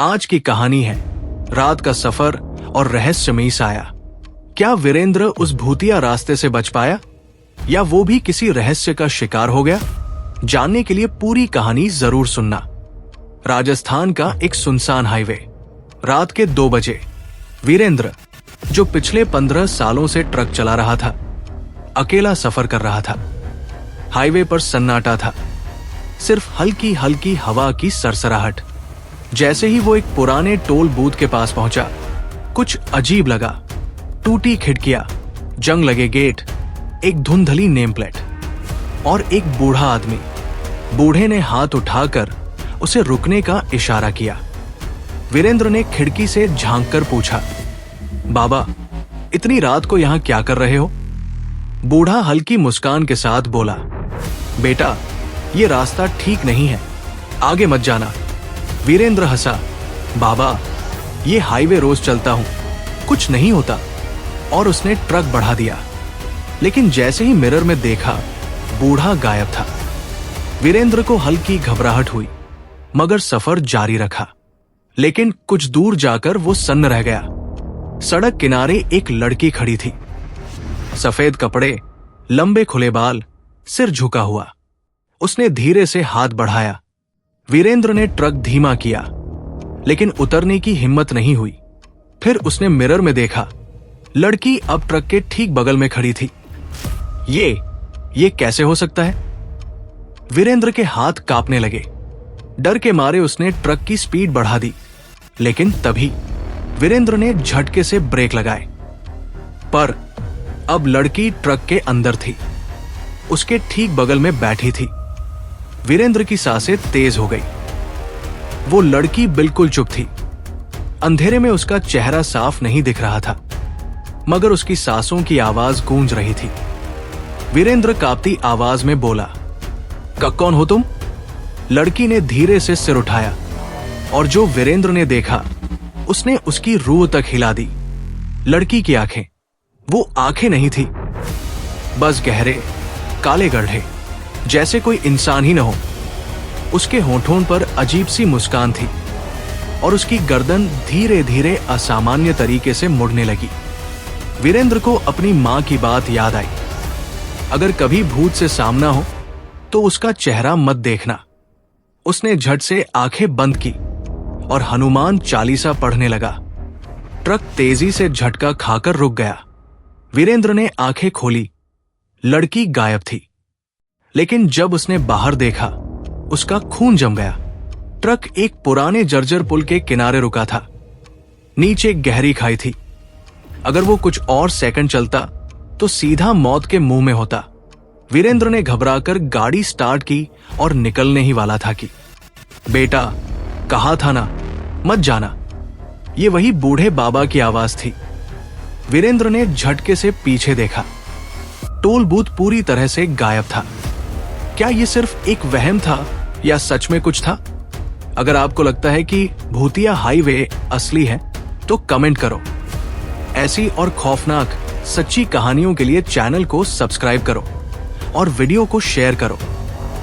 आज की कहानी है रात का सफर और रहस्यमयी साया। क्या वीरेंद्र उस भूतिया रास्ते से बच पाया या वो भी किसी रहस्य का शिकार हो गया? जानने के लिए पूरी कहानी जरूर सुनना। राजस्थान का एक सुनसान हाईवे। रात के 2 बजे वीरेंद्र, जो पिछले 15 सालों से ट्रक चला रहा था, अकेला सफर कर रहा था। हाईवे पर सन्नाटा था, सिर्फ हल्की हल्की हवा की सरसराहट। जैसे ही वो एक पुराने टोल बूथ के पास पहुंचा, कुछ अजीब लगा। टूटी खिड़कियां, जंग लगे गेट, एक धुंधली नेम प्लेट और एक बूढ़ा आदमी। बूढ़े ने हाथ उठाकर उसे रुकने का इशारा किया। वीरेंद्र ने खिड़की से झांककर पूछा, बाबा, इतनी रात को यहां क्या कर रहे हो? बूढ़ा हल्की मुस्कान के साथ बोला, बेटा, ये रास्ता ठीक नहीं है, आगे मत जाना। वीरेंद्र हंसा, बाबा, ये हाईवे रोज चलता हूं, कुछ नहीं होता। और उसने ट्रक बढ़ा दिया। लेकिन जैसे ही मिरर में देखा, बूढ़ा गायब था। वीरेंद्र को हल्की घबराहट हुई, मगर सफर जारी रखा। लेकिन कुछ दूर जाकर वो सन्न रह गया। सड़क किनारे एक लड़की खड़ी थी, सफेद कपड़े, लंबे खुले बाल, सिर झुका हुआ। उसने धीरे से हाथ बढ़ाया। वीरेंद्र ने ट्रक धीमा किया, लेकिन उतरने की हिम्मत नहीं हुई। फिर उसने मिरर में देखा, लड़की अब ट्रक के ठीक बगल में खड़ी थी। ये कैसे हो सकता है? वीरेंद्र के हाथ कांपने लगे। डर के मारे उसने ट्रक की स्पीड बढ़ा दी। लेकिन तभी वीरेंद्र ने झटके से ब्रेक लगाए। पर अब लड़की ट्रक के अंदर थी, उसके ठीक बगल में बैठी थी। वीरेंद्र की सांसें तेज हो गई। वो लड़की बिल्कुल चुप थी। अंधेरे में उसका चेहरा साफ नहीं दिख रहा था, मगर उसकी सांसों की आवाज गूंज रही थी। वीरेंद्र कांपती आवाज में बोला, कौन हो तुम? लड़की ने धीरे से सिर उठाया, और जो वीरेंद्र ने देखा, उसने उसकी रूह तक हिला दी। लड़की की आंखें, वो आंखें नहीं थी, बस गहरे काले गड्ढे, जैसे कोई इंसान ही न हो। उसके होठों पर अजीब सी मुस्कान थी, और उसकी गर्दन धीरे धीरे असामान्य तरीके से मुड़ने लगी। वीरेंद्र को अपनी मां की बात याद आई, अगर कभी भूत से सामना हो तो उसका चेहरा मत देखना। उसने झट से आंखें बंद की और हनुमान चालीसा पढ़ने लगा। ट्रक तेजी से झटका खाकर रुक गया। वीरेंद्र ने आंखें खोली। लड़की गायब थी। लेकिन जब उसने बाहर देखा, उसका खून जम गया। ट्रक एक पुराने जर्जर पुल के किनारे रुका था। नीचे गहरी खाई थी। अगर वो कुछ और सेकंड चलता तो सीधा मौत के मुंह में होता। वीरेंद्र ने घबराकर गाड़ी स्टार्ट की और निकलने ही वाला था कि, बेटा, कहा था ना, मत जाना। ये वही बूढ़े बाबा की आवाज थी। वीरेंद्र ने झटके से पीछे देखा। टोल बूथ पूरी तरह से गायब था। क्या ये सिर्फ एक वहम था या सच में कुछ था? अगर आपको लगता है कि भूतिया हाईवे असली है तो कमेंट करो। ऐसी और खौफनाक सच्ची कहानियों के लिए चैनल को सब्सक्राइब करो और वीडियो को शेयर करो।